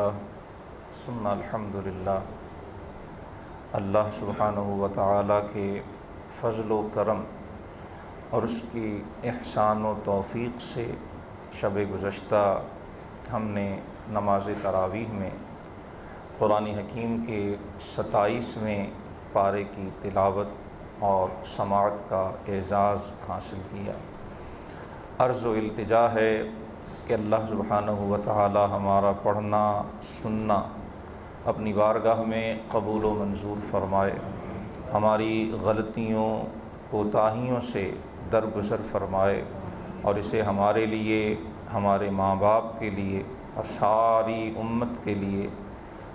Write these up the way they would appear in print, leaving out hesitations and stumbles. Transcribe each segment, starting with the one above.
ثم الحمدللہ، اللہ سبحانہ و تعالیٰ کے فضل و کرم اور اس کی احسان و توفیق سے شب گزشتہ ہم نے نماز تراویح میں قرآن حکیم کے 27ویں پارے کی تلاوت اور سماعت کا اعزاز حاصل کیا۔ عرض و التجا ہے کہ اللہ سبحانہ و تعالی ہمارا پڑھنا سننا اپنی بارگاہ میں قبول و منظور فرمائے، ہماری غلطیوں کوتاہیوں سے درگزر فرمائے اور اسے ہمارے لیے، ہمارے ماں باپ کے لیے اور ساری امت کے لیے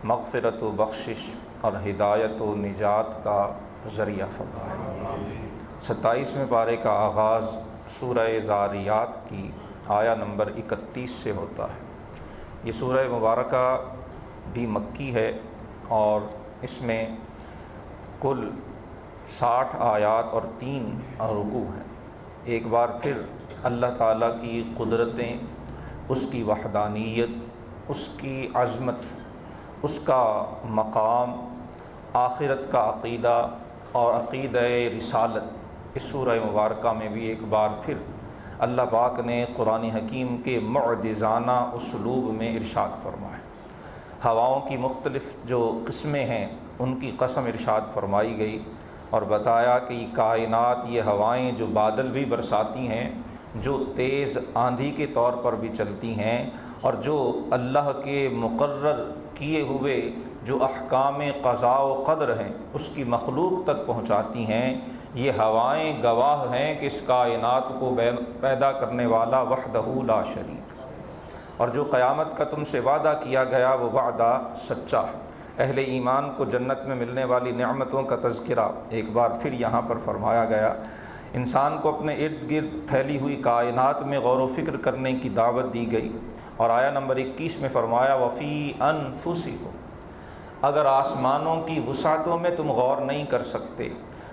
مغفرت و بخشش اور ہدایت و نجات کا ذریعہ فرمائے۔ 27ویں پارے کا آغاز سورہ ذاریات کی آیا نمبر 31 سے ہوتا ہے۔ یہ سورہ مبارکہ بھی مکی ہے اور اس میں کل 60 آیات اور 3 رکوع ہیں۔ ایک بار پھر اللہ تعالیٰ کی قدرتیں، اس کی وحدانیت، اس کی عظمت، اس کا مقام، آخرت کا عقیدہ اور عقیدہ رسالت، اس سورہ مبارکہ میں بھی ایک بار پھر اللہ پاک نے قرآن حکیم کے معجزانہ اسلوب میں ارشاد فرمایا۔ ہواؤں کی مختلف جو قسمیں ہیں ان کی قسم ارشاد فرمائی گئی اور بتایا کہ یہ کائنات، یہ ہوائیں جو بادل بھی برساتی ہیں، جو تیز آندھی کے طور پر بھی چلتی ہیں اور جو اللہ کے مقرر کیے ہوئے جو احکام قضاء و قدر ہیں اس کی مخلوق تک پہنچاتی ہیں، یہ ہوائیں گواہ ہیں کہ اس کائنات کو پیدا کرنے والا وحدہ لا شریک، اور جو قیامت کا تم سے وعدہ کیا گیا وہ وعدہ سچا ہے۔ اہل ایمان کو جنت میں ملنے والی نعمتوں کا تذکرہ ایک بار پھر یہاں پر فرمایا گیا۔ انسان کو اپنے ارد گرد پھیلی ہوئی کائنات میں غور و فکر کرنے کی دعوت دی گئی اور آیا نمبر 21 میں فرمایا وفی انفسکم، اگر آسمانوں کی وسعتوں میں تم غور نہیں کر سکتے،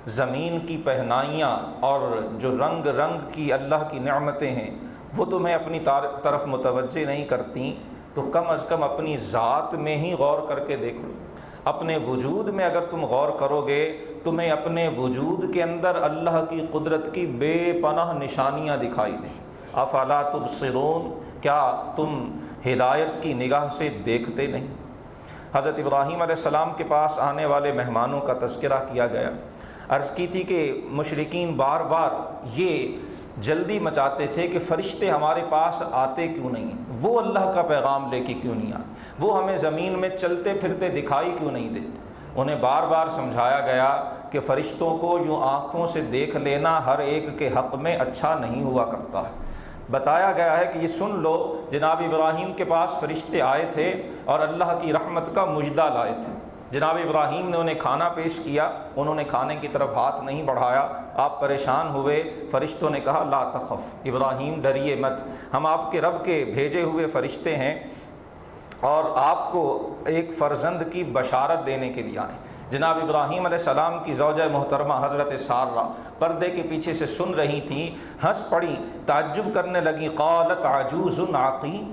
زمین کی پہنائیاں اور جو رنگ رنگ کی اللہ کی نعمتیں ہیں وہ تمہیں اپنی طرف متوجہ نہیں کرتی، تو کم از کم اپنی ذات میں ہی غور کر کے دیکھو۔ اپنے وجود میں اگر تم غور کرو گے تمہیں اپنے وجود کے اندر اللہ کی قدرت کی بے پناہ نشانیاں دکھائی دیں۔ افلا تبصرون، کیا تم ہدایت کی نگاہ سے دیکھتے نہیں؟ حضرت ابراہیم علیہ السلام کے پاس آنے والے مہمانوں کا تذکرہ کیا گیا۔ عرض کی تھی کہ مشرکین بار بار یہ جلدی مچاتے تھے کہ فرشتے ہمارے پاس آتے کیوں نہیں ہیں، وہ اللہ کا پیغام لے کے کیوں نہیں آتے، وہ ہمیں زمین میں چلتے پھرتے دکھائی کیوں نہیں دیتے۔ انہیں بار بار سمجھایا گیا کہ فرشتوں کو یوں آنکھوں سے دیکھ لینا ہر ایک کے حق میں اچھا نہیں ہوا کرتا ہے۔ بتایا گیا ہے کہ یہ سن لو، جناب ابراہیم کے پاس فرشتے آئے تھے اور اللہ کی رحمت کا مژدہ لائے تھے۔ جناب ابراہیم نے انہیں کھانا پیش کیا، انہوں نے کھانے کی طرف ہاتھ نہیں بڑھایا، آپ پریشان ہوئے۔ فرشتوں نے کہا لا تخف، ابراہیم ڈریے مت، ہم آپ کے رب کے بھیجے ہوئے فرشتے ہیں اور آپ کو ایک فرزند کی بشارت دینے کے لیے آئے۔ جناب ابراہیم علیہ السلام کی زوجہ محترمہ حضرت سارہ پردے کے پیچھے سے سن رہی تھیں، ہنس پڑی، تعجب کرنے لگیں۔ قالت عجوز عقیم،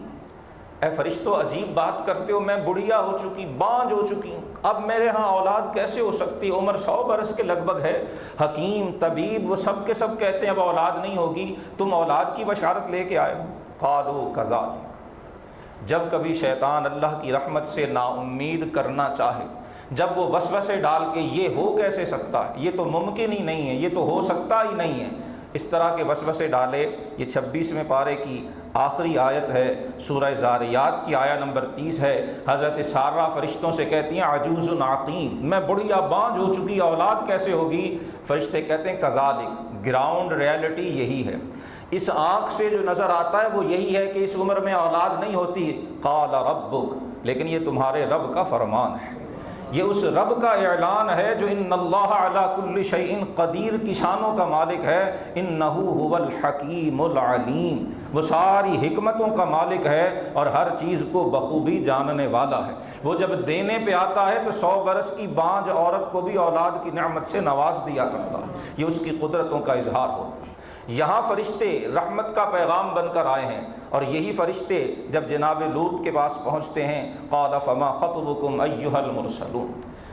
اے فرشتوں عجیب بات کرتے ہو، میں بڑھیا ہو چکی، بانجھ ہو چکی ہوں، اب میرے ہاں اولاد کیسے ہو سکتی؟ عمر 100 برس کے لگ بھگ ہے، حکیم طبیب وہ سب کے سب کہتے ہیں اب اولاد نہیں ہوگی، تم اولاد کی بشارت لے کے آئے ہو۔ قالوا کذالک، جب کبھی شیطان اللہ کی رحمت سے نا امید کرنا چاہے، جب وہ وسوسے ڈال کے یہ ہو کیسے سکتا ہے، یہ تو ممکن ہی نہیں ہے، یہ تو ہو سکتا ہی نہیں ہے، اس طرح کے وسوسے ڈالے، یہ 26ویں پارے کی آخری آیت ہے، سورہ ذاریات کی آیا نمبر 30 ہے۔ حضرت سارہ فرشتوں سے کہتی ہیں عجوز عقیم، میں بڑھیا بانجھ ہو چکی، اولاد کیسے ہوگی؟ فرشتے کہتے ہیں کذالک، گراؤنڈ ریالٹی یہی ہے، اس آنکھ سے جو نظر آتا ہے وہ یہی ہے کہ اس عمر میں اولاد نہیں ہوتی۔ قال ربک، لیکن یہ تمہارے رب کا فرمان ہے، یہ اس رب کا اعلان ہے جو ان اللہ علی کل شیء قدیر کی شانوں کا مالک ہے۔ انہ هو الحکیم العلیم، وہ ساری حکمتوں کا مالک ہے اور ہر چیز کو بخوبی جاننے والا ہے۔ وہ جب دینے پہ آتا ہے تو 100 برس کی بانجھ عورت کو بھی اولاد کی نعمت سے نواز دیا کرتا ہے، یہ اس کی قدرتوں کا اظہار ہوتا ہے۔ یہاں فرشتے رحمت کا پیغام بن کر آئے ہیں، اور یہی فرشتے جب جناب لوط کے پاس پہنچتے ہیں، قال فما خطبکم ایھا المرسلون،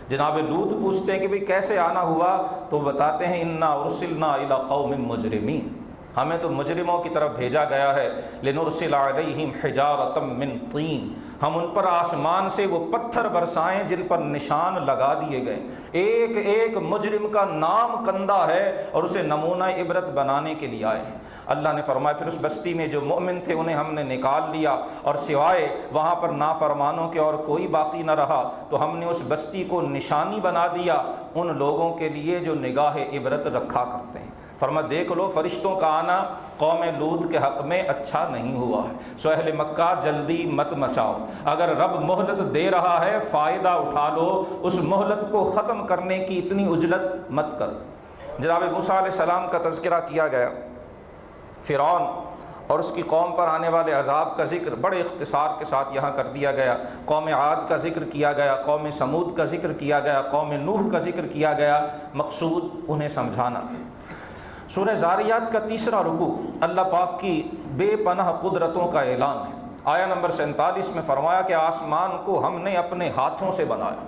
جناب لوط پوچھتے ہیں کہ بھئی کیسے آنا ہوا، تو بتاتے ہیں انا ارسلنا الی قوم مجرمین، ہمیں تو مجرموں کی طرف بھیجا گیا ہے، لنرسل علیہم حجارۃ من طین، ہم ان پر آسمان سے وہ پتھر برسائیں جن پر نشان لگا دیے گئے، ایک ایک مجرم کا نام کندہ ہے اور اسے نمونہ عبرت بنانے کے لیے آئے ہیں۔ اللہ نے فرمایا پھر اس بستی میں جو مومن تھے انہیں ہم نے نکال لیا، اور سوائے وہاں پر نافرمانوں کے اور کوئی باقی نہ رہا، تو ہم نے اس بستی کو نشانی بنا دیا ان لوگوں کے لیے جو نگاہ عبرت رکھا کرتے ہیں۔ فرمایا دیکھ لو فرشتوں کا آنا قوم لوط کے حق میں اچھا نہیں ہوا ہے، سو اہل مکہ جلدی مت مچاؤ، اگر رب مہلت دے رہا ہے فائدہ اٹھا لو، اس مہلت کو ختم کرنے کی اتنی عجلت مت کرو۔ جناب موسیٰ علیہ السلام کا تذکرہ کیا گیا، فرعون اور اس کی قوم پر آنے والے عذاب کا ذکر بڑے اختصار کے ساتھ یہاں کر دیا گیا، قوم عاد کا ذکر کیا گیا، قوم سمود کا ذکر کیا گیا، قوم نوح کا ذکر کیا گیا، مقصود انہیں سمجھانا تھا۔ سورہ زاریات کا تیسرا رکوع اللہ پاک کی بے پناہ قدرتوں کا اعلان ہے۔ آیا نمبر 47 میں فرمایا کہ آسمان کو ہم نے اپنے ہاتھوں سے بنایا۔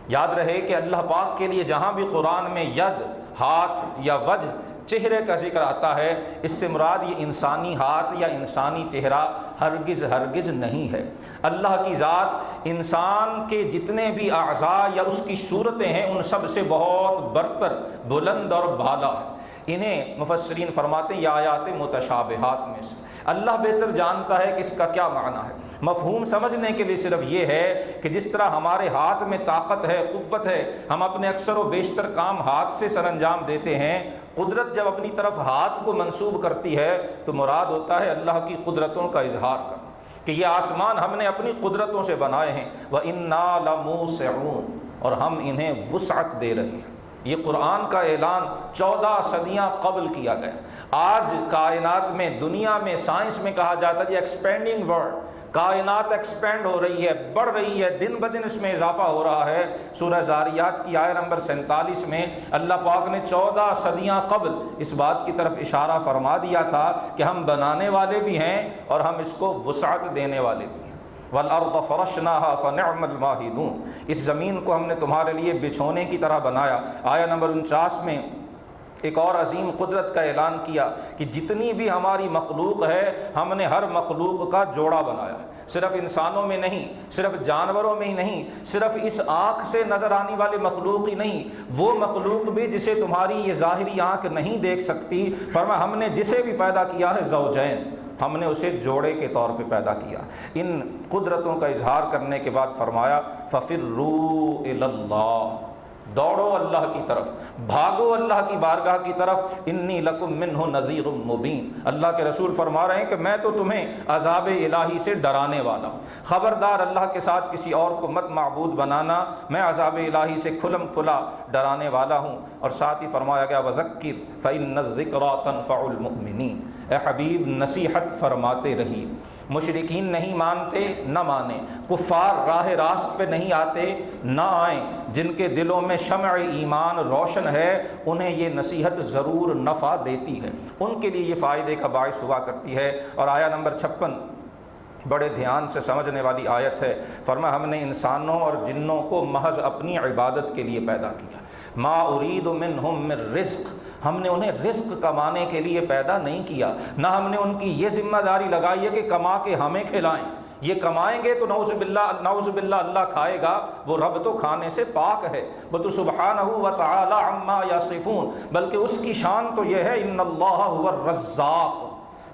یاد رہے کہ اللہ پاک کے لیے جہاں بھی قرآن میں ید، ہاتھ یا وجہ، چہرے کا ذکر آتا ہے، اس سے مراد یہ انسانی ہاتھ یا انسانی چہرہ ہرگز نہیں ہے۔ اللہ کی ذات انسان کے جتنے بھی اعضاء یا اس کی صورتیں ہیں ان سب سے بہت برتر، بلند اور بالا ہے۔ انہیں مفسرین فرماتے ہیں یہ آیات متشابہات میں سے، اللہ بہتر جانتا ہے کہ اس کا کیا معنی ہے۔ مفہوم سمجھنے کے لیے صرف یہ ہے کہ جس طرح ہمارے ہاتھ میں طاقت ہے، قوت ہے، ہم اپنے اکثر و بیشتر کام ہاتھ سے سر انجام دیتے ہیں، قدرت جب اپنی طرف ہاتھ کو منسوب کرتی ہے تو مراد ہوتا ہے اللہ کی قدرتوں کا اظہار کرنا، کہ یہ آسمان ہم نے اپنی قدرتوں سے بنائے ہیں، وَإِنَّا لَمُوسِعُونَ، اور ہم انہیں وسعت دے رہے ہیں۔ یہ قرآن کا اعلان 14 صدیاں قبل کیا گیا۔ آج کائنات میں، دنیا میں، سائنس میں کہا جاتا ہے یہ ایکسپینڈنگ ورلڈ، کائنات ایکسپینڈ ہو رہی ہے، بڑھ رہی ہے، دن بدن اس میں اضافہ ہو رہا ہے۔ سورہ زاریات کی آیت نمبر 47 میں اللہ پاک نے 14 صدیاں قبل اس بات کی طرف اشارہ فرما دیا تھا کہ ہم بنانے والے بھی ہیں اور ہم اس کو وسعت دینے والے بھی ہیں۔ وَالْأَرْضَ فَرَشْنَاهَا فَنِعْمَ الْمَاهِدُونَ، اس زمین کو ہم نے تمہارے لیے بچھونے کی طرح بنایا۔ آیت نمبر 49 میں ایک اور عظیم قدرت کا اعلان کیا کہ جتنی بھی ہماری مخلوق ہے ہم نے ہر مخلوق کا جوڑا بنایا، صرف انسانوں میں نہیں، صرف جانوروں میں ہی نہیں، صرف اس آنکھ سے نظر آنے والے مخلوق ہی نہیں، وہ مخلوق بھی جسے تمہاری یہ ظاہری آنکھ نہیں دیکھ سکتی، فرمایا ہم نے جسے بھی پیدا کیا ہے زوجین، ہم نے اسے جوڑے کے طور پہ پیدا کیا۔ ان قدرتوں کا اظہار کرنے کے بعد فرمایا فَفِرُّوا إِلَى اللَّهِ، دوڑو اللہ کی طرف، بھاگو اللہ کی بارگاہ کی طرف، انی لکم منہ نذیر مبین، اللہ کے رسول فرما رہے ہیں کہ میں تو تمہیں عذاب الہی سے ڈرانے والا ہوں، خبردار اللہ کے ساتھ کسی اور کو مت معبود بنانا، میں عذاب الہی سے کھلم کھلا ڈرانے والا ہوں۔ اور ساتھ ہی فرمایا گیا وذکر فإن الذکریٰ تنفع المؤمنین، اے حبیب نصیحت فرماتے رہیے، مشرکین نہیں مانتے نہ مانیں، کفار راہ راست پہ نہیں آتے نہ آئیں، جن کے دلوں میں شمع ایمان روشن ہے انہیں یہ نصیحت ضرور نفع دیتی ہے، ان کے لیے یہ فائدے کا باعث ہوا کرتی ہے۔ اور آیا نمبر 56 بڑے دھیان سے سمجھنے والی آیت ہے، فرمایا ہم نے انسانوں اور جنوں کو محض اپنی عبادت کے لیے پیدا کیا، ما ارید منہم من رزق، ہم نے انہیں رزق کمانے کے لیے پیدا نہیں کیا، نہ ہم نے ان کی یہ ذمہ داری لگائی ہے کہ کما کے ہمیں کھلائیں، یہ کمائیں گے تو نعوذ باللہ اللہ کھائے گا، وہ رب تو کھانے سے پاک ہے، وہ تو سبحانہ و تعالی عما یصفون، بلکہ اس کی شان تو یہ ہے ان اللہ هو الرزاق،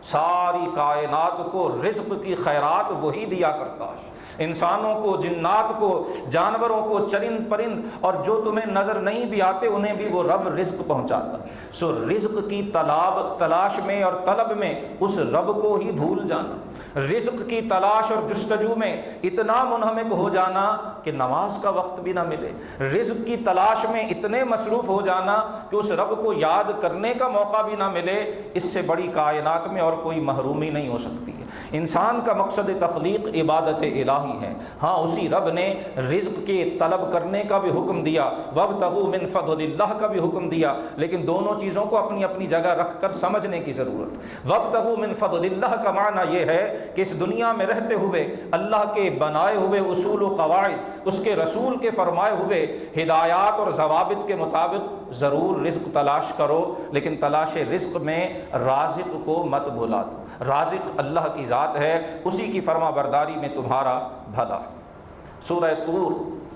ساری کائنات کو رزق کی خیرات وہی دیا کرتا ہے، انسانوں کو، جنات کو، جانوروں کو، چرند پرند اور جو تمہیں نظر نہیں بھی آتے انہیں بھی وہ رب رزق پہنچاتا۔ سو رزق کی تلاش میں اور طلب میں اس رب کو ہی بھول جانا، رزق کی تلاش اور جستجو میں اتنا منہمک ہو جانا کہ نماز کا وقت بھی نہ ملے، رزق کی تلاش میں اتنے مصروف ہو جانا کہ اس رب کو یاد کرنے کا موقع بھی نہ ملے، اس سے بڑی کائنات میں اور کوئی محرومی نہیں ہو سکتی ہے۔ انسان کا مقصد تخلیق عبادت الہی ہے، ہاں اسی رب نے رزق کے طلب کرنے کا بھی حکم دیا، وابتغوا من فضل اللہ کا بھی حکم دیا، لیکن دونوں چیزوں کو اپنی اپنی جگہ رکھ کر سمجھنے کی ضرورت۔ وابتغوا من فضل اللہ کا معنی یہ ہے کہ اس دنیا میں رہتے ہوئے اللہ کے بنائے ہوئے اصول و قواعد، اس کے رسول کے فرمائے ہوئے ہدایات اور ضوابط کے مطابق ضرور رزق تلاش کرو، لیکن تلاش رزق میں رازق کو مت بھلا دو۔ رازق اللہ کی ذات ہے، اسی کی فرما برداری میں تمہارا بھلا۔ سورہ طور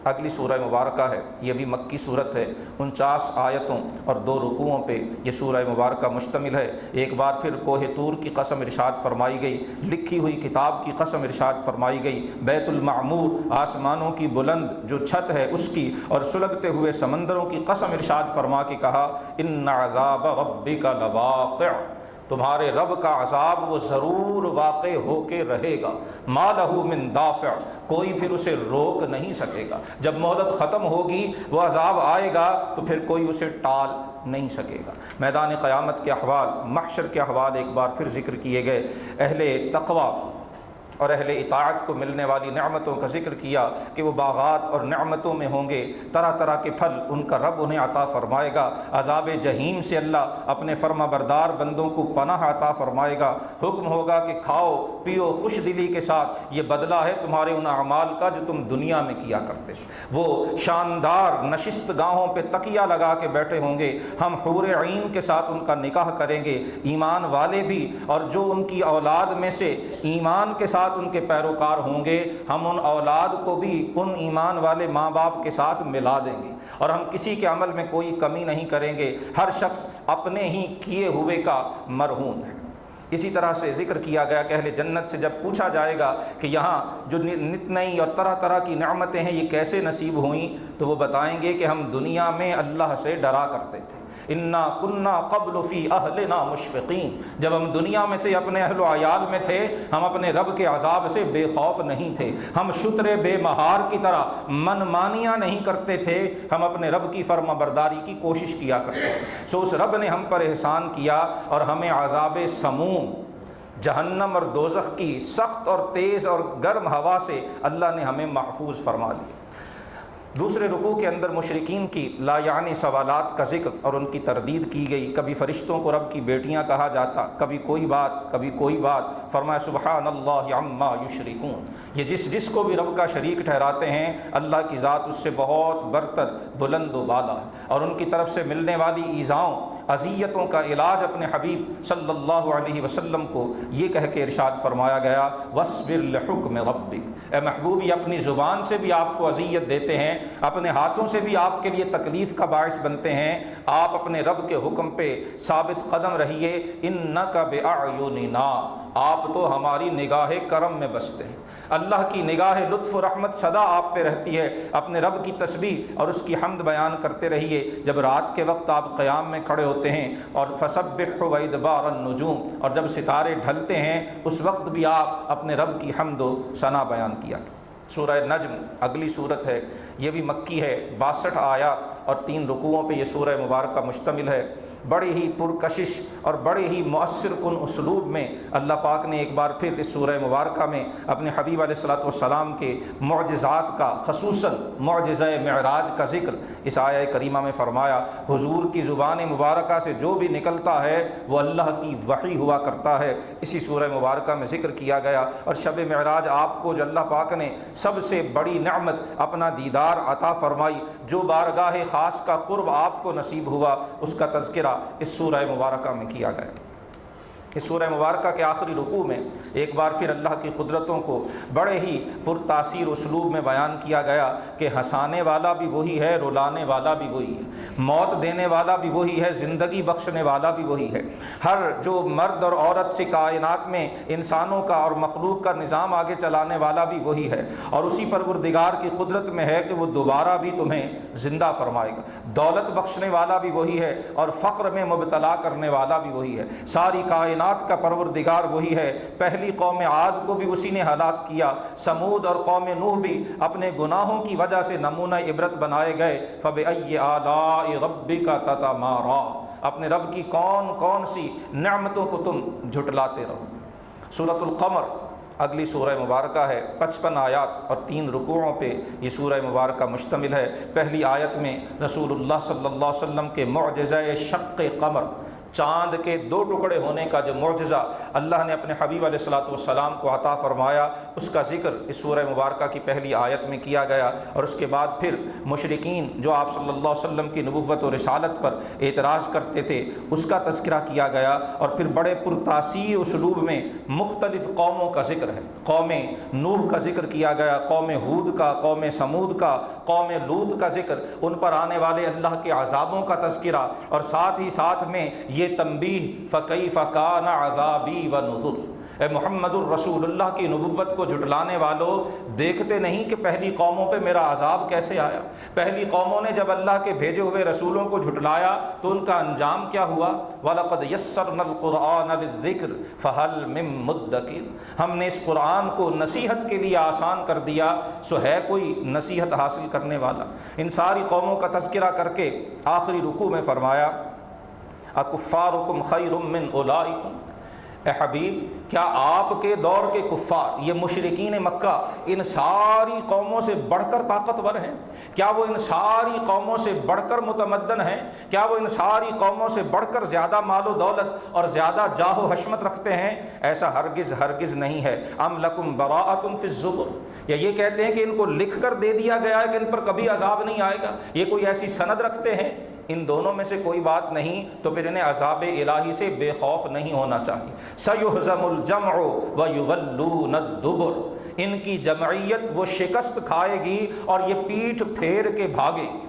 اگلی سورہ مبارکہ ہے، یہ بھی مکی صورت ہے، 49 آیتوں اور 2 رکوعوں پہ یہ سورہ مبارکہ مشتمل ہے۔ ایک بار پھر کوہ طور کی قسم ارشاد فرمائی گئی، لکھی ہوئی کتاب کی قسم ارشاد فرمائی گئی، بیت المعمور آسمانوں کی بلند جو چھت ہے اس کی، اور سلگتے ہوئے سمندروں کی قسم ارشاد فرما کے کہا ان عذاب ربک لواقع، تمہارے رب کا عذاب وہ ضرور واقع ہو کے رہے گا، ما لہ من دافع، کوئی پھر اسے روک نہیں سکے گا۔ جب مہلت ختم ہوگی وہ عذاب آئے گا تو پھر کوئی اسے ٹال نہیں سکے گا۔ میدان قیامت کے احوال، محشر کے احوال ایک بار پھر ذکر کیے گئے، اہل تقوی اور اہل اطاعت کو ملنے والی نعمتوں کا ذکر کیا کہ وہ باغات اور نعمتوں میں ہوں گے، طرح طرح کے پھل ان کا رب انہیں عطا فرمائے گا۔ عذاب جہنم سے اللہ اپنے فرما بردار بندوں کو پناہ عطا فرمائے گا، حکم ہوگا کہ کھاؤ پیو خوش دلی کے ساتھ، یہ بدلہ ہے تمہارے ان اعمال کا جو تم دنیا میں کیا کرتے۔ وہ شاندار نشست گاہوں پہ تکیہ لگا کے بیٹھے ہوں گے، ہم حور عین کے ساتھ ان کا نکاح کریں گے، ایمان والے بھی اور جو ان کی اولاد میں سے ایمان کے ساتھ ان کے پیروکار ہوں گے، ہم ان اولاد کو بھی ان ایمان والے ماں باپ کے ساتھ ملا دیں گے، اور ہم کسی کے عمل میں کوئی کمی نہیں کریں گے، ہر شخص اپنے ہی کیے ہوئے کا مرہون ہے۔ اسی طرح سے ذکر کیا گیا کہ اہل جنت سے جب پوچھا جائے گا کہ یہاں جو نت نئی اور طرح طرح کی نعمتیں ہیں یہ کیسے نصیب ہوئیں، تو وہ بتائیں گے کہ ہم دنیا میں اللہ سے ڈرا کرتے تھے، انا کنا قبل فی اہلنا مشفقین، جب ہم دنیا میں تھے اپنے اہل و عیال میں تھے، ہم اپنے رب کے عذاب سے بے خوف نہیں تھے، ہم شتر بے مہار کی طرح من مانیاں نہیں کرتے تھے، ہم اپنے رب کی فرما برداری کی کوشش کیا کرتے تھے۔ سو اس رب نے ہم پر احسان کیا اور ہمیں عذاب سموم، جہنم اور دوزخ کی سخت اور تیز اور گرم ہوا سے اللہ نے ہمیں محفوظ فرما لیا۔ دوسرے رکوع کے اندر مشرکین کی لا یعنی سوالات کا ذکر اور ان کی تردید کی گئی، کبھی فرشتوں کو رب کی بیٹیاں کہا جاتا، کبھی کوئی بات کبھی کوئی بات، فرمایا سبحان اللہ عما یشرکون، یہ جس کو بھی رب کا شریک ٹھہراتے ہیں اللہ کی ذات اس سے بہت برتر بلند و بالا ہے، اور ان کی طرف سے ملنے والی ایذاؤں اذیتوں کا علاج اپنے حبیب صلی اللہ علیہ وسلم کو یہ کہہ کے ارشاد فرمایا گیا وَاصْبِرْ لِحُکْمِ رَبِّکَ، اے محبوب یہ اپنی زبان سے بھی آپ کو اذیت دیتے ہیں، اپنے ہاتھوں سے بھی آپ کے لیے تکلیف کا باعث بنتے ہیں، آپ اپنے رب کے حکم پہ ثابت قدم رہیے، اِنَّكَ بِأَعْيُنِنَا، آپ تو ہماری نگاہ کرم میں بستے ہیں، اللہ کی نگاہ لطف و رحمت سدا آپ پہ رہتی ہے، اپنے رب کی تسبیح اور اس کی حمد بیان کرتے رہیے۔ جب رات کے وقت آپ قیام میں کھڑے ہوتے ہیں اور فسبح وادبار النجوم، اور جب ستارے ڈھلتے ہیں اس وقت بھی آپ اپنے رب کی حمد و ثنا بیان کیا۔ سورہ نجم اگلی صورت ہے، یہ بھی مکی ہے، 62 آیات اور 3 رکوعوں پہ یہ سورہ مبارکہ مشتمل ہے۔ بڑی ہی پرکشش اور بڑے ہی مؤثر کن اسلوب میں اللہ پاک نے ایک بار پھر اس سورہ مبارکہ میں اپنے حبیب علیہ الصلوۃ والسلام کے معجزات کا، خصوصاً معجزہ معراج کا ذکر اس آیہ کریمہ میں فرمایا۔ حضور کی زبان مبارکہ سے جو بھی نکلتا ہے وہ اللہ کی وحی ہوا کرتا ہے، اسی سورہ مبارکہ میں ذکر کیا گیا۔ اور شب معراج آپ کو جو اللہ پاک نے سب سے بڑی نعمت اپنا دیدار عطا فرمائی، جو بارگاہ خاص کا قرب آپ کو نصیب ہوا، اس کا تذکرہ اس سورہ مبارکہ میں کیا گیا۔ اس سورہ مبارکہ کے آخری رکوع میں ایک بار پھر اللہ کی قدرتوں کو بڑے ہی پرتاثیر اسلوب میں بیان کیا گیا کہ ہنسانے والا بھی وہی ہے، رلانے والا بھی وہی ہے، موت دینے والا بھی وہی ہے، زندگی بخشنے والا بھی وہی ہے۔ ہر جو مرد اور عورت سے کائنات میں انسانوں کا اور مخلوق کا نظام آگے چلانے والا بھی وہی ہے، اور اسی پروردگار کی قدرت میں ہے کہ وہ دوبارہ بھی تمہیں زندہ فرمائے گا۔ دولت بخشنے والا بھی وہی ہے اور فقر میں مبتلا کرنے والا بھی وہی ہے۔ ساری کائنات کا پروردگار وہی ہے۔ پہلی قوم عاد کو بھی اسی نے ہلاک کیا، سمود اور قوم نوح بھی اپنے گناہوں کی وجہ سے نمونہ عبرت بنائے گئے۔ فَبِأَيِّ آلَاءِ رَبِّكَ تَتَمَارَىٰ، اپنے رب کی کون کون سی نعمتوں کو تم جھٹلاتے رہو۔ سورۃ القمر اگلی سورہ مبارکہ ہے، 55 آیات اور 3 رکوعوں پہ یہ سورہ مبارکہ مشتمل ہے۔ پہلی آیت میں رسول اللہ صلی اللہ علیہ وسلم کے معجزہ شق قمر، چاند کے 2 ٹکڑے ہونے کا جو معجزہ اللہ نے اپنے حبیب علیہ الصلوۃ والسلام کو عطا فرمایا، اس کا ذکر اس سورہ مبارکہ کی پہلی آیت میں کیا گیا، اور اس کے بعد پھر مشرکین جو آپ صلی اللہ علیہ وسلم کی نبوت و رسالت پر اعتراض کرتے تھے اس کا تذکرہ کیا گیا، اور پھر بڑے پرتاثیر اسلوب میں مختلف قوموں کا ذکر ہے۔ قوم نوح کا ذکر کیا گیا، قوم ہود کا، قوم سمود کا، قوم لوط کا ذکر، ان پر آنے والے اللہ کے عذابوں کا تذکرہ، اور ساتھ ہی ساتھ میں یہ تنبیہ فَكَيْفَ كَانَ عَذَابِي وَنُذُرِ۔ اے محمد الرسول اللہ کی نبوت کو جھٹلانے والوں، دیکھتے نہیں کہ پہلی قوموں پہ میرا عذاب کیسے آیا؟ پہلی قوموں نے جب اللہ کے بھیجے ہوئے رسولوں کو جھٹلایا تو ان کا انجام کیا ہوا؟ وَلَقَدْ يَسَّرْنَا الْقُرْآنَ لِلذِّكْرِ فَهَلْ مِن مُدَّكِرٍ۔ ہم نے اس قرآن کو نصیحت کے لیے آسان کر دیا، سو ہے کوئی نصیحت حاصل کرنے والا؟ ان ساری قوموں کا تذکرہ کر کے آخری رکوع میں فرمایا اکفارکم خیر من اولئکم۔ اے حبیب، کیا آپ کے دور کے کفار، یہ مشرکین مکہ، ان ساری قوموں سے بڑھ کر طاقتور ہیں؟ کیا وہ ان ساری قوموں سے بڑھ کر متمدن ہیں؟ کیا وہ ان ساری قوموں سے بڑھ کر زیادہ مال و دولت اور زیادہ جاہ و حشمت رکھتے ہیں؟ ایسا ہرگز ہرگز نہیں ہے۔ ام لکم براءۃ فی الزبر، یا یہ کہتے ہیں کہ ان کو لکھ کر دے دیا گیا ہے کہ ان پر کبھی عذاب نہیں آئے گا، یہ کوئی ایسی سند رکھتے ہیں؟ ان دونوں میں سے کوئی بات نہیں، تو پھر انہیں عذاب الہی سے بے خوف نہیں ہونا چاہیے۔ سَيُهْزَمُ الْجَمْعُ وَيُوَلُّونَ الدُّبُرَ، ان کی جمعیت وہ شکست کھائے گی اور یہ پیٹھ پھیر کے بھاگے گی۔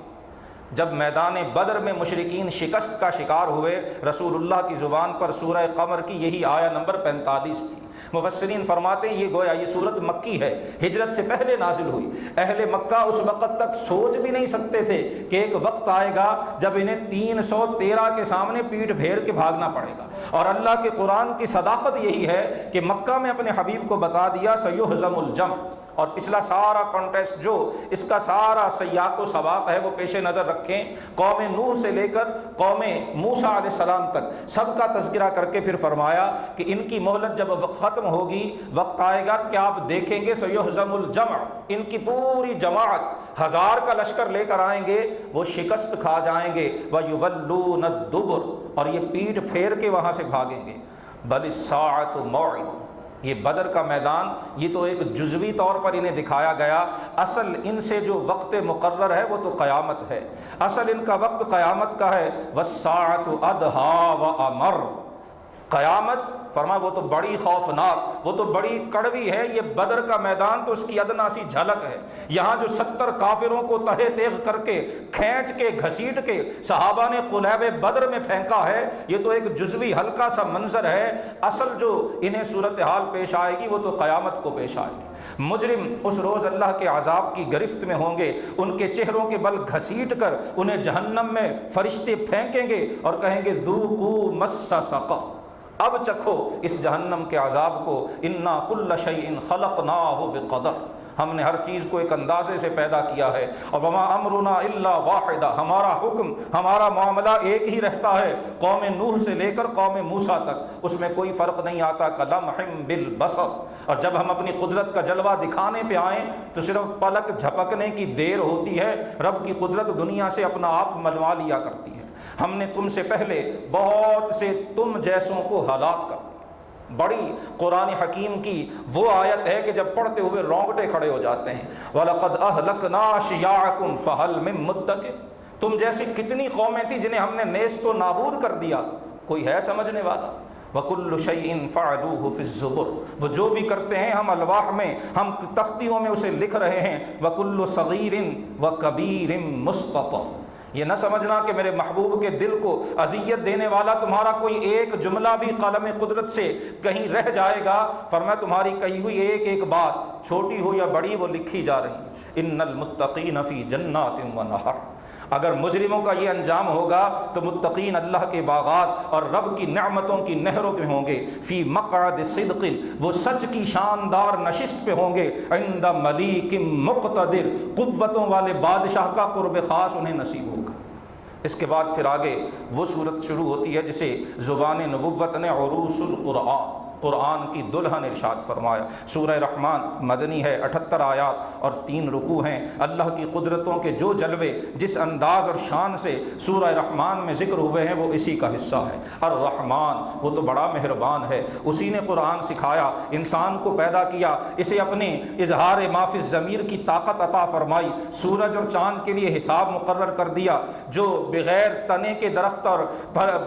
جب میدان بدر میں مشرکین شکست کا شکار ہوئے، رسول اللہ کی زبان پر سورہ قمر کی یہی آیہ نمبر 45 تھی۔ مفسرین فرماتے ہیں یہ گویا یہ صورت مکی ہے، ہجرت سے پہلے نازل ہوئی۔ اہل مکہ اس وقت تک سوچ بھی نہیں سکتے تھے کہ ایک وقت آئے گا جب انہیں 313 کے سامنے پیٹھ پھیر کے بھاگنا پڑے گا، اور اللہ کے قرآن کی صداقت یہی ہے کہ مکہ میں اپنے حبیب کو بتا دیا سیہزم الجمع، اور پچھلا سارا کانٹیسٹ جو اس کا سارا سیاق و سباق ہے وہ پیش نظر رکھیں، قوم نوح سے لے کر قوم موسیٰ علیہ السلام تک سب کا تذکرہ کر کے پھر فرمایا کہ ان کی مہلت جب ختم ہوگی، وقت آئے گا کہ آپ دیکھیں گے سیہزم الجمع، ان کی پوری جماعت 1000 کا لشکر لے کر آئیں گے، وہ شکست کھا جائیں گے، وَيُوَلُّونَ الدُّبُرَ، اور یہ پیٹھ پھیر کے وہاں سے بھاگیں گے۔ بل الساعۃ موعد، یہ بدر کا میدان یہ تو ایک جزوی طور پر انہیں دکھایا گیا، اصل ان سے جو وقت مقرر ہے وہ تو قیامت ہے، اصل ان کا وقت قیامت کا ہے۔ وَالسَّاعَةُ أَدْهَىٰ وَأَمَرُّ، قیامت فرمایا وہ تو بڑی خوفناک، وہ تو بڑی کڑوی ہے۔ یہ بدر کا میدان تو اس کی ادنا سی جھلک ہے، یہاں جو 70 کافروں کو تہے تیغ کر کے کھینچ کے گھسیٹ کے صحابہ نے قلیب بدر میں پھینکا ہے، یہ تو ایک جزوی ہلکا سا منظر ہے۔ اصل جو انہیں صورتحال پیش آئے گی وہ تو قیامت کو پیش آئے گی۔ مجرم اس روز اللہ کے عذاب کی گرفت میں ہوں گے، ان کے چہروں کے بل گھسیٹ کر انہیں جہنم میں فرشتے پھینکیں گے اور کہیں گے ذوقوا مس سقر، اب چکھو اس جہنم کے عذاب کو۔ انا کل شیء خلقناہ بقدر، ہم نے ہر چیز کو ایک اندازے سے پیدا کیا ہے۔ اور وما امرنا الا واحدہ، ہمارا حکم، ہمارا معاملہ ایک ہی رہتا ہے، قوم نوح سے لے کر قوم موسیٰ تک، اس میں کوئی فرق نہیں آتا۔ کلمح بالبصر، اور جب ہم اپنی قدرت کا جلوہ دکھانے پہ آئیں تو صرف پلک جھپکنے کی دیر ہوتی ہے، رب کی قدرت دنیا سے اپنا آپ منوا لیا کرتی ہے۔ ہم نے تم سے پہلے بہت سے تم جیسوں کو ہلاک کر دیا۔ بڑی قرآن حکیم کی وہ آیت ہے کہ جب پڑھتے ہوئے رونگٹے کھڑے ہو جاتے ہیں۔ وَلَقَدْ أَهْلَكْنَا أَشْيَاعَكُمْ فَهَلْ مِن مُدَّكِرٍ، تم جیسی کتنی قومیں تھیں جنہیں ہم نے نیست و نابود کر دیا، کوئی ہے سمجھنے والا؟ وَكُلُّ شَيْءٍ فَعَلُوهُ فِي الزُّبُرِ، وہ جو بھی کرتے ہیں ہم الواح میں، ہم تختیوں میں اسے لکھ رہے ہیں۔ وَكُلُّ صَغِيرٍ وَكَبِيرٍ مُسْتَطَرٍ، یہ نہ سمجھنا کہ میرے محبوب کے دل کو اذیت دینے والا تمہارا کوئی ایک جملہ بھی قلم قدرت سے کہیں رہ جائے گا، فرمایا تمہاری کہی ہوئی ایک ایک بات چھوٹی ہو یا بڑی وہ لکھی جا رہی ہے۔ ان المتقین فی جنات و نہر، اگر مجرموں کا یہ انجام ہوگا تو متقین اللہ کے باغات اور رب کی نعمتوں کی نہروں میں ہوں گے۔ فی مقعد صدق، وہ سچ کی شاندار نشست پہ ہوں گے۔ عند ملیک مقتدر، قوتوں والے بادشاہ کا قرب خاص انہیں نصیب ہوگا۔ اس کے بعد پھر آگے وہ صورت شروع ہوتی ہے جسے زبان نبوت نے عروس القرآن، قرآن کی دلہن ارشاد فرمایا۔ سورہ رحمان مدنی ہے، 78 آیات اور 3 رکوع ہیں۔ اللہ کی قدرتوں کے جو جلوے جس انداز اور شان سے سورہ رحمان میں ذکر ہوئے ہیں وہ اسی کا حصہ ہے۔ الرحمن، وہ تو بڑا مہربان ہے، اسی نے قرآن سکھایا، انسان کو پیدا کیا، اسے اپنے اظہار ما فی الضمیر کی طاقت عطا فرمائی، سورج اور چاند کے لیے حساب مقرر کر دیا، جو بغیر تنے کے درخت اور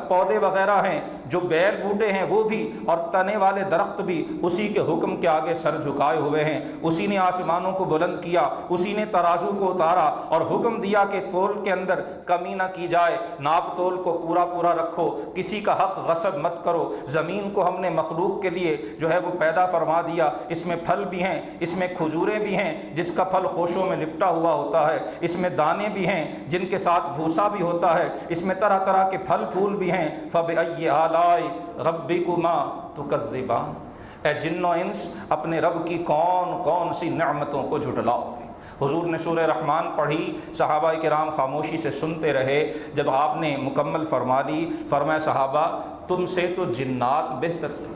پودے وغیرہ ہیں، جو بیل بوٹے ہیں وہ بھی اور تنے والے درخت بھی اسی کے حکم کے آگے سر جھکائے ہوئے ہیں۔ اسی نے آسمانوں کو بلند کیا، اسی نے ترازو کو اتارا اور حکم دیا کہ تول کے اندر کمی نہ کی جائے، ناپ تول کو پورا پورا رکھو، کسی کا حق غصب مت کرو۔ زمین کو ہم نے مخلوق کے لیے جو ہے وہ پیدا فرما دیا، اس میں پھل بھی ہیں، اس میں کھجوریں بھی ہیں جس کا پھل خوشوں میں لپٹا ہوا ہوتا ہے، اس میں دانے بھی ہیں جن کے ساتھ بھوسا بھی ہوتا ہے، اس میں طرح طرح کے پھل پھول بھی ہیں۔ فَبِأَيِّ آلَاءِ رَبِّكُمَا تُكَذِّبَانِ، اے جن و انس اپنے رب کی کون کون سی نعمتوں کو جھٹلاؤ گے۔ حضور نے سورہ رحمان پڑھی، صحابہ کرام خاموشی سے سنتے رہے۔ جب آپ نے مکمل فرما لی، فرمایا صحابہ تم سے تو جنات بہتر تھے۔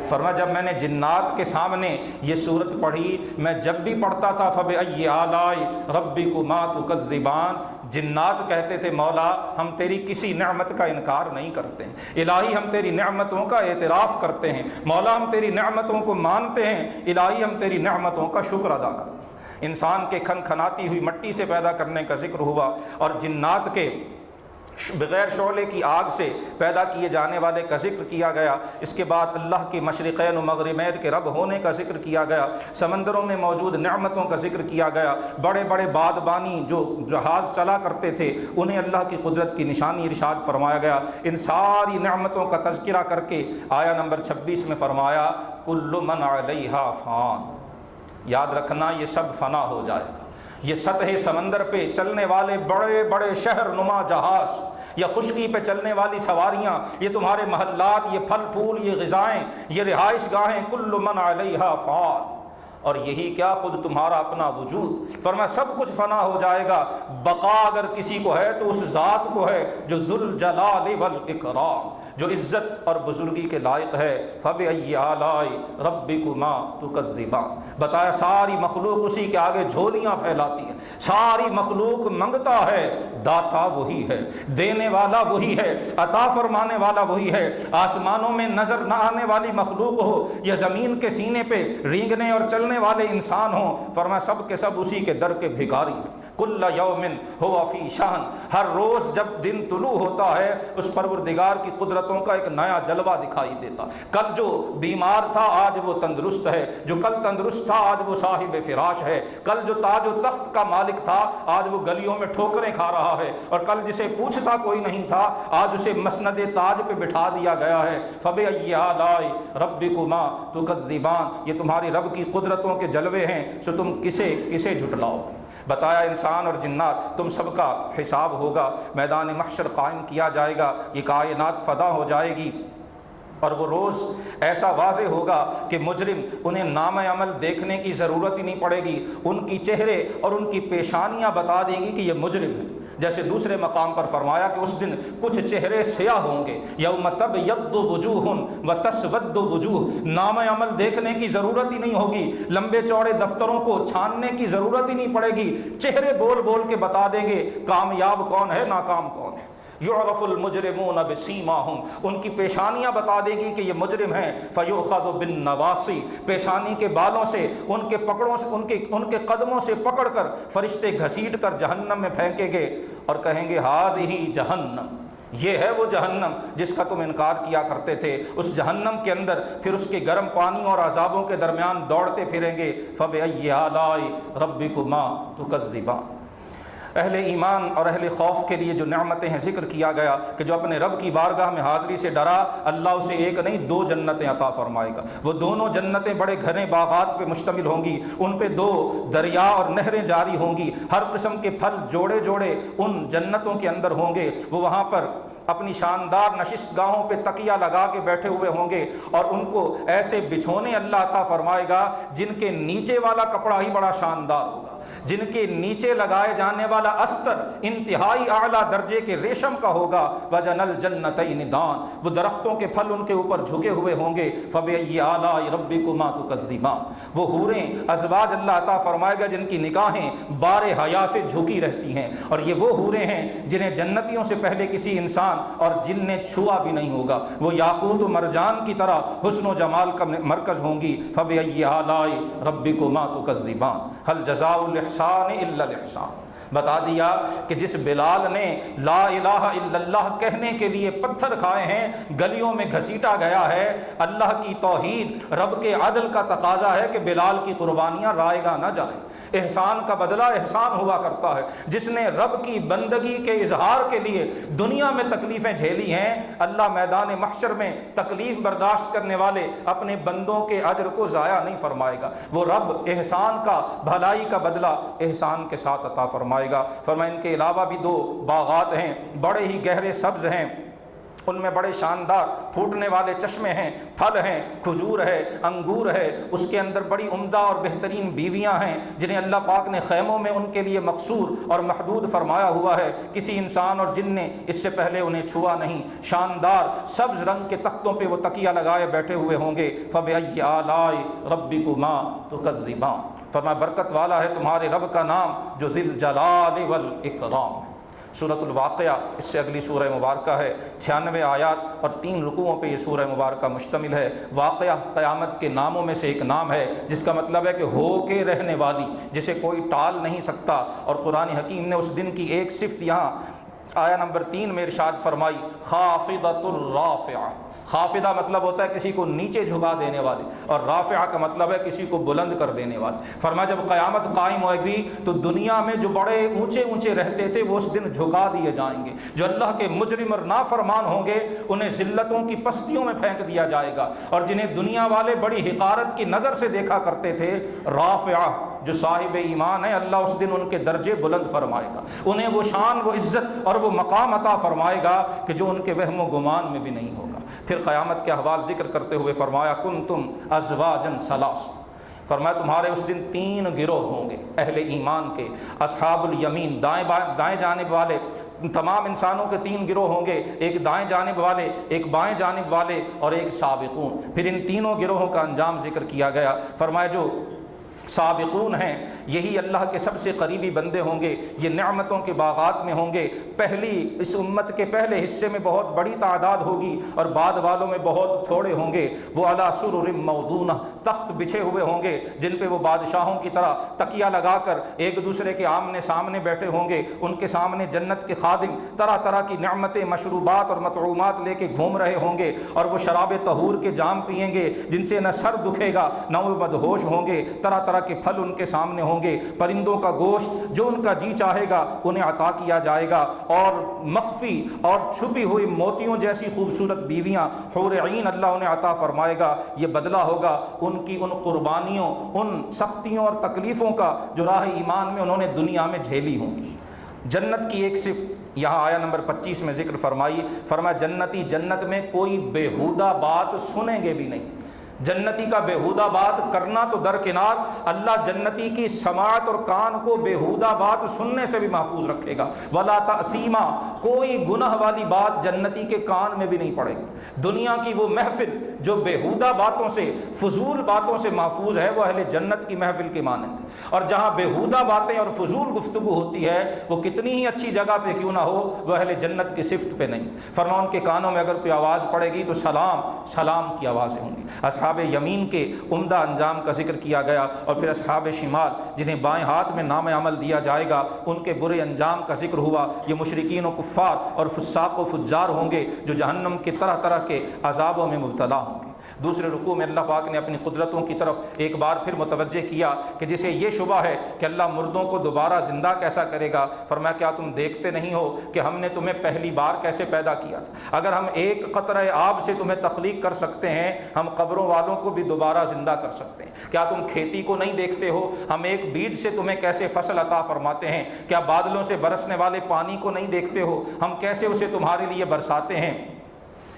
فرمایا جب میں نے جنات کے سامنے یہ صورت پڑھی، میں جب بھی پڑھتا تھا فَبِأَيِّ آلَاءِ رَبِّكُمَا تُكَذِّبَانِ، جنات کہتے تھے مولا ہم تیری کسی نعمت کا انکار نہیں کرتے ہیں، الہی ہم تیری نعمتوں کا اعتراف کرتے ہیں، مولا ہم تیری نعمتوں کو مانتے ہیں، الہی ہم تیری نعمتوں کا شکر ادا کرتے ہیں۔ انسان کے کھن کھناتی ہوئی مٹی سے پیدا کرنے کا ذکر ہوا، اور جنات کے بغیر شعلے کی آگ سے پیدا کیے جانے والے کا ذکر کیا گیا۔ اس کے بعد اللہ کے مشرقین و مغربین کے رب ہونے کا ذکر کیا گیا، سمندروں میں موجود نعمتوں کا ذکر کیا گیا، بڑے بڑے بادبانی جو جہاز چلا کرتے تھے انہیں اللہ کی قدرت کی نشانی ارشاد فرمایا گیا۔ ان ساری نعمتوں کا تذکرہ کر کے آیا نمبر 26 میں فرمایا کل من علیہا فان، یاد رکھنا یہ سب فنا ہو جائے گا۔ یہ سطح سمندر پہ چلنے والے بڑے بڑے شہر نما جہاز یا خشکی پہ چلنے والی سواریاں، یہ تمہارے محلات، یہ پھل پھول، یہ غذائیں، یہ رہائش گاہیں، کل من علیہا فان، اور یہی کیا خود تمہارا اپنا وجود، فرمایا سب کچھ فنا ہو جائے گا، بقا اگر کسی کو ہے تو اس ذات کو ہے جو ذو الجلال والاکرام، جو عزت اور بزرگی کے لائق ہے۔ فَبِأَيِّ آلَاءِ رَبِّكُمَا تُكَذِّبَانِ، بتایا ساری مخلوق اسی کے آگے جھولیاں پھیلاتی ہے، ساری مخلوق منگتا ہے، داتا وہی ہے، دینے والا وہی ہے، عطا فرمانے والا وہی ہے۔ آسمانوں میں نظر نہ آنے والی مخلوق ہو یا زمین کے سینے پہ رینگنے اور چلنے والے انسان ہوں، فرمایا سب کے سب اسی کے در کے بھکاری ہیں۔ کل یوم ہوا فی شان، ہر روز جب دن طلوع ہوتا ہے اس پروردگار کی قدرتوں کا ایک نیا جلوہ دکھائی دیتا۔ کل جو بیمار تھا آج وہ تندرست ہے، جو کل تندرست تھا آج وہ صاحب فراش ہے، کل جو تاج و تخت کا مالک تھا آج وہ گلیوں میں ٹھوکریں کھا رہا ہے، اور کل جسے پوچھتا کوئی نہیں تھا آج اسے مسند تاج پہ بٹھا دیا گیا ہے۔ فَبِأَيِّ آلَاءِ رَبِّكُمَا تُكَذِّبَانِ، یہ تمہاری رب کی قدرتوں کے جلوے ہیں، سو تم کسے کسے جھٹلاؤ گے۔ بتایا انسان اور جنات تم سب کا حساب ہوگا، میدان محشر قائم کیا جائے گا، یہ کائنات فدا ہو جائے گی، اور وہ روز ایسا واضح ہوگا کہ مجرم انہیں نام عمل دیکھنے کی ضرورت ہی نہیں پڑے گی، ان کی چہرے اور ان کی پیشانیاں بتا دیں گی کہ یہ مجرم ہے۔ جیسے دوسرے مقام پر فرمایا کہ اس دن کچھ چہرے سیاہ ہوں گے، یوم تبیض وجوہ وتسود وجوہ، نام عمل دیکھنے کی ضرورت ہی نہیں ہوگی، لمبے چوڑے دفتروں کو چھاننے کی ضرورت ہی نہیں پڑے گی، چہرے بول بول کے بتا دیں گے کامیاب کون ہے ناکام کون ہے۔ یعرف المجرمون بسیماہم، ان کی پیشانیاں بتا دے گی کہ یہ مجرم ہیں۔ فیؤخذ بالنواصی، پیشانی کے بالوں سے ان کے پکڑوں سے ان کے قدموں سے پکڑ کر فرشتے گھسیٹ کر جہنم میں پھینکیں گے اور کہیں گے ہذہ جہنم، یہ ہے وہ جہنم جس کا تم انکار کیا کرتے تھے۔ اس جہنم کے اندر پھر اس کے گرم پانی اور عذابوں کے درمیان دوڑتے پھریں گے۔ فَبِأَيِّ آلَاءِ رَبِّكُمَا تُكَذِّبَانِ، اہل ایمان اور اہل خوف کے لیے جو نعمتیں ہیں ذکر کیا گیا کہ جو اپنے رب کی بارگاہ میں حاضری سے ڈرا، اللہ اسے ایک نہیں 2 جنتیں عطا فرمائے گا۔ وہ دونوں جنتیں بڑے گھنے باغات پہ مشتمل ہوں گی، ان پہ 2 دریا اور نہریں جاری ہوں گی، ہر قسم کے پھل جوڑے جوڑے ان جنتوں کے اندر ہوں گے۔ وہ وہاں پر اپنی شاندار نشست گاہوں پہ تکیہ لگا کے بیٹھے ہوئے ہوں گے، اور ان کو ایسے بچھونے اللہ عطا فرمائے گا جن کے نیچے والا کپڑا ہی بڑا شاندار ہوگا، جن کے نیچے لگائے جانے والا استر انتہائی اعلیٰ درجے کے ریشم کا ہوگا۔ وَجَنَى الْجَنَّتَيْنِ دَانٍ، وہ درختوں کے پھل ان کے اوپر جھکے ہوئے ہوں گے۔ فَبِأَيِّ آلَاءِ رَبِّكُمَا تُكَذِّبَانِ، وہ حوریں ازواج اللہ عطا فرمائے گا جن کی نگاہیں بار حیا سے جھکی رہتی ہیں، اور یہ وہ حوریں ہیں جنہیں جنتیوں سے پہلے کسی انسان اور جن نے چھوا بھی نہیں ہوگا، وہ یاقوت و مرجان کی طرح حسن و جمال کا مرکز ہوں گی۔ فَبِأَيِّ آلَاءِ رَبِّكُمَا تُكَذِّبَانِ هَلْ جَزَاءُ الْإِحْسَانِ إِلَّا الْإِحْسَانُ۔ بتا دیا کہ جس بلال نے لا الہ الا اللہ کہنے کے لیے پتھر کھائے ہیں، گلیوں میں گھسیٹا گیا ہے، اللہ کی توحید، رب کے عدل کا تقاضا ہے کہ بلال کی قربانیاں رائگاں نہ جائیں۔ احسان کا بدلہ احسان ہوا کرتا ہے۔ جس نے رب کی بندگی کے اظہار کے لیے دنیا میں تکلیفیں جھیلی ہیں، اللہ میدان محشر میں تکلیف برداشت کرنے والے اپنے بندوں کے اجر کو ضائع نہیں فرمائے گا۔ وہ رب احسان کا، بھلائی کا بدلہ احسان کے ساتھ عطا فرمائے گا۔ فرمایا ان کے علاوہ بھی 2 باغات ہیں، بڑے ہی گہرے سبز ہیں، ان میں بڑے شاندار پھوٹنے والے چشمے ہیں، پھل ہیں، کھجور ہے، انگور ہے، اس کے اندر بڑی عمدہ اور بہترین بیویاں ہیں جنہیں اللہ پاک نے خیموں میں ان کے لیے مقصور اور محدود فرمایا ہوا ہے، کسی انسان اور جن نے اس سے پہلے انہیں چھوا نہیں۔ شاندار سبز رنگ کے تختوں پہ وہ تکیہ لگائے بیٹھے ہوئے ہوں گے۔ فَبِأَيِّ آلَاءِ رَبِّكُمَا تُكَذِّبَانِ، فرمایا برکت والا ہے تمہارے رب کا نام جو ذی الجلال والاکرام۔ سورۃ الواقعہ اس سے اگلی سورہ مبارکہ ہے، 96 آیات اور 3 رکوعوں پہ یہ سورہ مبارکہ مشتمل ہے۔ واقعہ قیامت کے ناموں میں سے ایک نام ہے جس کا مطلب ہے کہ ہو کے رہنے والی، جسے کوئی ٹال نہیں سکتا، اور قرآن حکیم نے اس دن کی ایک صفت یہاں آیا نمبر 3 میں ارشاد فرمائی، خافضۃ الرافعہ۔ خافضہ مطلب ہوتا ہے کسی کو نیچے جھکا دینے والی، اور رافعہ کا مطلب ہے کسی کو بلند کر دینے والی۔ فرمایا جب قیامت قائم ہوئے گی تو دنیا میں جو بڑے اونچے اونچے رہتے تھے وہ اس دن جھکا دیے جائیں گے، جو اللہ کے مجرم اور نافرمان ہوں گے انہیں ذلتوں کی پستیوں میں پھینک دیا جائے گا، اور جنہیں دنیا والے بڑی حقارت کی نظر سے دیکھا کرتے تھے، رافعہ جو صاحب ایمان ہے، اللہ اس دن ان کے درجے بلند فرمائے گا، انہیں وہ شان، وہ عزت اور وہ مقام عطا فرمائے گا کہ جو ان کے وہم و گمان میں بھی نہیں ہوگا۔ پھر قیامت کے احوال ذکر کرتے ہوئے فرمایا کنتم ازواجا ثلاث، فرمایا تمہارے اس دن 3 گروہ ہوں گے اہل ایمان کے، اصحاب الیمین دائیں جانب والے، تمام انسانوں کے 3 گروہ ہوں گے، ایک دائیں جانب والے، ایک بائیں جانب والے، اور ایک سابقون۔ پھر ان تینوں گروہوں کا انجام ذکر کیا گیا۔ فرمایا جو سابقون ہیں یہی اللہ کے سب سے قریبی بندے ہوں گے، یہ نعمتوں کے باغات میں ہوں گے، پہلی اس امت کے پہلے حصے میں بہت بڑی تعداد ہوگی اور بعد والوں میں بہت تھوڑے ہوں گے۔ وہ علی سرر موضونہ، تخت بچھے ہوئے ہوں گے جن پہ وہ بادشاہوں کی طرح تکیہ لگا کر ایک دوسرے کے آمنے سامنے بیٹھے ہوں گے، ان کے سامنے جنت کے خادم طرح طرح کی نعمتیں، مشروبات اور مطعومات لے کے گھوم رہے ہوں گے، اور وہ شراب طہور کے جام پئیں گے جن سے نہ سر دکھے گا نہ وہ مدہوش ہوں گے، طرح طرح کے پھل ان کے سامنے ہوں گے، پرندوں کا گوشت جو ان کا جی چاہے گا انہیں عطا کیا جائے گا، اور مخفی اور چھپی ہوئی موتیوں جیسی خوبصورت بیویاں حور عین اللہ انہیں عطا فرمائے گا۔ یہ بدلہ ہوگا ان کی ان قربانیوں، ان سختیوں اور تکلیفوں کا جو راہ ایمان میں انہوں نے دنیا میں جھیلی ہوں گی۔ جنت کی ایک صفت یہاں آیا نمبر 25 میں ذکر فرمائی، فرمایا جنتی جنت میں کوئی بیہودہ بات سنیں گے بھی نہیں۔ جنتی کا بیہودہ بات کرنا تو درکنار، اللہ جنتی کی سماعت اور کان کو بیہودہ بات سننے سے بھی محفوظ رکھے گا۔ ولا تأثیما، کوئی گناہ والی بات جنتی کے کان میں بھی نہیں پڑے گی۔ دنیا کی وہ محفل جو بیہودہ باتوں سے، فضول باتوں سے محفوظ ہے وہ اہل جنت کی محفل کے مانند ہے، اور جہاں بیہودہ باتیں اور فضول گفتگو ہوتی ہے وہ کتنی ہی اچھی جگہ پہ کیوں نہ ہو وہ اہل جنت کی صفت پہ نہیں۔ فرمایا ان کے کانوں میں اگر کوئی آواز پڑے گی تو سلام سلام کی آوازیں ہوں گی۔ اصحاب یمین کے عمدہ انجام کا ذکر کیا گیا، اور پھر اصحاب شمال جنہیں بائیں ہاتھ میں نام عمل دیا جائے گا ان کے برے انجام کا ذکر ہوا۔ یہ مشرکین و کفار اور فساق و فجار ہوں گے جو جہنم کے طرح طرح کے عذابوں میں مبتلا ہوں گے۔ دوسرے رکوع میں اللہ پاک نے اپنی قدرتوں کی طرف ایک بار پھر متوجہ کیا کہ جسے یہ شبہ ہے کہ اللہ مردوں کو دوبارہ زندہ کیسا کرے گا، فرمایا کیا تم دیکھتے نہیں ہو کہ ہم نے تمہیں پہلی بار کیسے پیدا کیا تھا؟ اگر ہم ایک قطرہ آب سے تمہیں تخلیق کر سکتے ہیں، ہم قبروں والوں کو بھی دوبارہ زندہ کر سکتے ہیں۔ کیا تم کھیتی کو نہیں دیکھتے ہو؟ ہم ایک بیج سے تمہیں کیسے فصل عطا فرماتے ہیں۔ کیا بادلوں سے برسنے والے پانی کو نہیں دیکھتے ہو؟ ہم کیسے اسے تمہارے لیے برساتے ہیں۔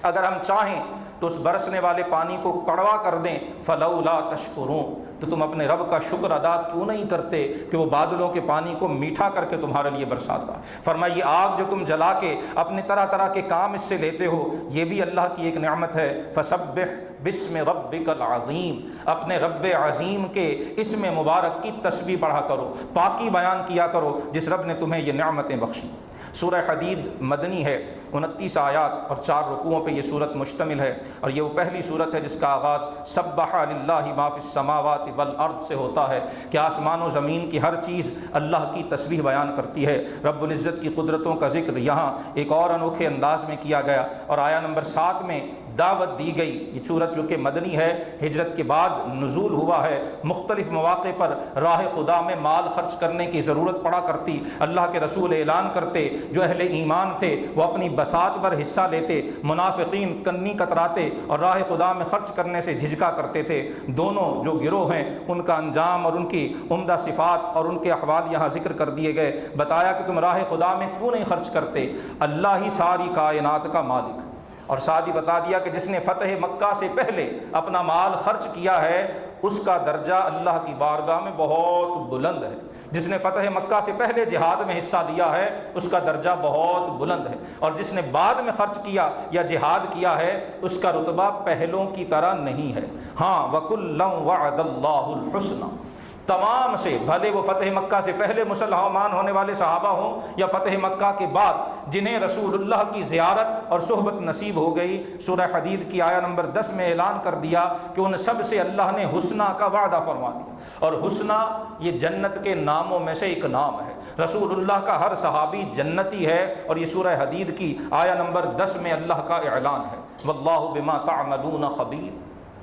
اگر ہم چاہیں تو اس برسنے والے پانی کو کڑوا کر دیں، فلولا تشکرون، تو تم اپنے رب کا شکر ادا کیوں نہیں کرتے کہ وہ بادلوں کے پانی کو میٹھا کر کے تمہارے لیے برساتا۔ فرمایا یہ آگ جو تم جلا کے اپنے طرح طرح کے کام اس سے لیتے ہو، یہ بھی اللہ کی ایک نعمت ہے۔ فسبح بسم ربک العظیم، اپنے رب عظیم کے اسم مبارک کی تسبیح پڑھا کرو، پاکی بیان کیا کرو جس رب نے تمہیں یہ نعمتیں بخشی۔ سورہ حدید مدنی ہے، 29 آیات اور 4 رکوعوں پہ یہ صورت مشتمل ہے، اور یہ وہ پہلی صورت ہے جس کا آغاز سبح للہ ما فی السماوات والارض سے ہوتا ہے کہ آسمان و زمین کی ہر چیز اللہ کی تسبیح بیان کرتی ہے۔ رب العزت کی قدرتوں کا ذکر یہاں ایک اور انوکھے انداز میں کیا گیا، اور آیا نمبر 7 میں دعوت دی گئی۔ یہ صورت جو کہ مدنی ہے، ہجرت کے بعد نزول ہوا ہے، مختلف مواقع پر راہ خدا میں مال خرچ کرنے کی ضرورت پڑا کرتی، اللہ کے رسول اعلان کرتے، جو اہل ایمان تھے وہ اپنی بساط پر حصہ لیتے، منافقین کنی کتراتے اور راہ خدا میں خرچ کرنے سے جھجکا کرتے تھے۔ دونوں جو گروہ ہیں ان کا انجام اور ان کی عمدہ صفات اور ان کے احوال یہاں ذکر کر دیے گئے۔ بتایا کہ تم راہ خدا میں کیوں نہیں خرچ کرتے، اللہ ہی ساری کائنات کا مالک، اور ساتھ ہی بتا دیا کہ جس نے فتح مکہ سے پہلے اپنا مال خرچ کیا ہے اس کا درجہ اللہ کی بارگاہ میں بہت بلند ہے۔ جس نے فتح مکہ سے پہلے جہاد میں حصہ لیا ہے اس کا درجہ بہت بلند ہے، اور جس نے بعد میں خرچ کیا یا جہاد کیا ہے اس کا رتبہ پہلوں کی طرح نہیں ہے۔ ہاں وَكُلًّا وَعَدَ اللَّهُ الْحُسْنَى، تمام سے، بھلے وہ فتح مکہ سے پہلے مسلمان ہونے والے صحابہ ہوں یا فتح مکہ کے بعد جنہیں رسول اللہ کی زیارت اور صحبت نصیب ہو گئی، سورہ حدید کی آیا نمبر 10 میں اعلان کر دیا کہ ان سب سے اللہ نے حسنہ کا وعدہ فرما دیا، اور حسنہ یہ جنت کے ناموں میں سے ایک نام ہے۔ رسول اللہ کا ہر صحابی جنتی ہے، اور یہ سورہ حدید کی آیا نمبر 10 میں اللہ کا اعلان ہے، واللہ بما تعملون خبیر۔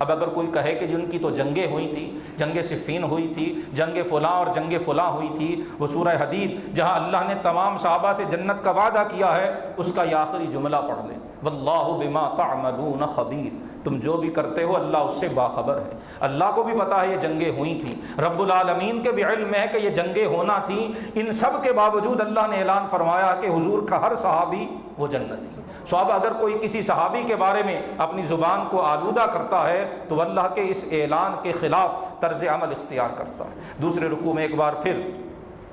اب اگر کوئی کہے کہ جن کی تو جنگیں ہوئی تھی، جنگ صفین ہوئی تھی، جنگ فلاں اور جنگ فلاں ہوئی تھی، وہ سورہ حدید جہاں اللہ نے تمام صحابہ سے جنت کا وعدہ کیا ہے اس کا یہ آخری جملہ پڑھ لیں، واللہ بما تعملون خبیر، تم جو بھی کرتے ہو اللہ اس سے باخبر ہے۔ اللہ کو بھی پتا ہے یہ جنگیں ہوئی تھیں، رب العالمین کے بھی علم ہے کہ یہ جنگیں ہونا تھیں، ان سب کے باوجود اللہ نے اعلان فرمایا کہ حضور کا ہر صحابی وہ جنت تھی۔ صحابہ اگر کوئی کسی صحابی کے بارے میں اپنی زبان کو آلودہ کرتا ہے تو اللہ کے اس اعلان کے خلاف طرز عمل اختیار کرتا ہے۔ دوسرے رکوع میں ایک بار پھر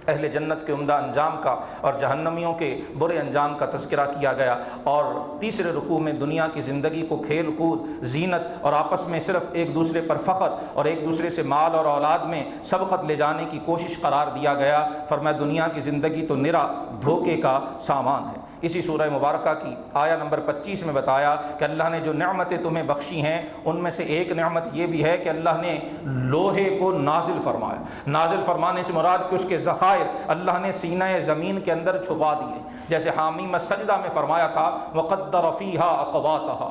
اہل جنت کے عمدہ انجام کا اور جہنمیوں کے برے انجام کا تذکرہ کیا گیا، اور تیسرے رکوع میں دنیا کی زندگی کو کھیل کود، زینت اور آپس میں صرف ایک دوسرے پر فخر اور ایک دوسرے سے مال اور اولاد میں سبقت لے جانے کی کوشش قرار دیا گیا۔ فرمایا دنیا کی زندگی تو نرا دھوکے کا سامان ہے۔ اسی سورہ مبارکہ کی آیا نمبر 25 میں بتایا کہ اللہ نے جو نعمتیں تمہیں بخشی ہیں ان میں سے ایک نعمت یہ بھی ہے کہ اللہ نے لوہے کو نازل فرمایا۔ نازل فرمانے سے مراد کہ اس کے ذخائر اللہ نے سینہ زمین کے اندر چھپا دیے، جیسے حامیم السجدہ میں فرمایا تھا وَقَدَّرَ فِيهَا أَقْوَاتَهَا،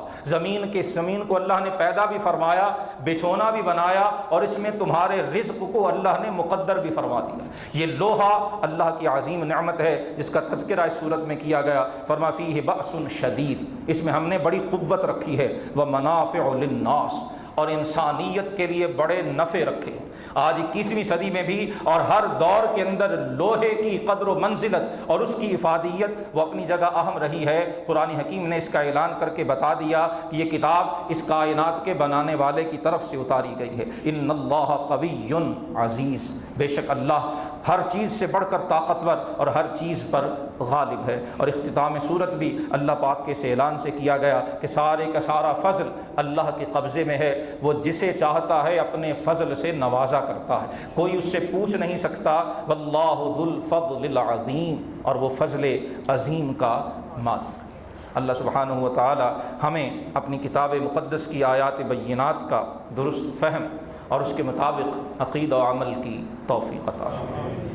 زمین کو اللہ نے پیدا بھی فرمایا، بچھونا بھی بنایا، اور اس میں تمہارے رزق کو اللہ نے مقدر بھی فرما دیا۔ یہ لوہا اللہ کی عظیم نعمت ہے جس کا تذکرہ اس صورت میں کیا گیا۔ فرما فیہ بأس شدید، اس میں ہم نے بڑی قوت رکھی ہے، ومنافع للناس، اور انسانیت کے لیے بڑے نفع رکھے۔ آج 21ویں صدی میں بھی اور ہر دور کے اندر لوہے کی قدر و منزلت اور اس کی افادیت وہ اپنی جگہ اہم رہی ہے۔ قرآن حکیم نے اس کا اعلان کر کے بتا دیا کہ یہ کتاب اس کائنات کے بنانے والے کی طرف سے اتاری گئی ہے۔ ان اللہ قوی عزیز، بے شک اللہ ہر چیز سے بڑھ کر طاقتور اور ہر چیز پر غالب ہے۔ اور اختتام صورت بھی اللہ پاک کے اس اعلان سے کیا گیا کہ سارے کا سارا فضل اللہ کے قبضے میں ہے، وہ جسے چاہتا ہے اپنے فضل سے نوازا کرتا ہے، کوئی اس سے پوچھ نہیں سکتا۔ واللہ ذو الفضل العظیم، اور وہ فضل عظیم کا مالک۔ اللہ سبحانہ و تعالی ہمیں اپنی کتاب مقدس کی آیات بینات کا درست فہم اور اس کے مطابق عقیدہ و عمل کی توفیق عطا فرمائے۔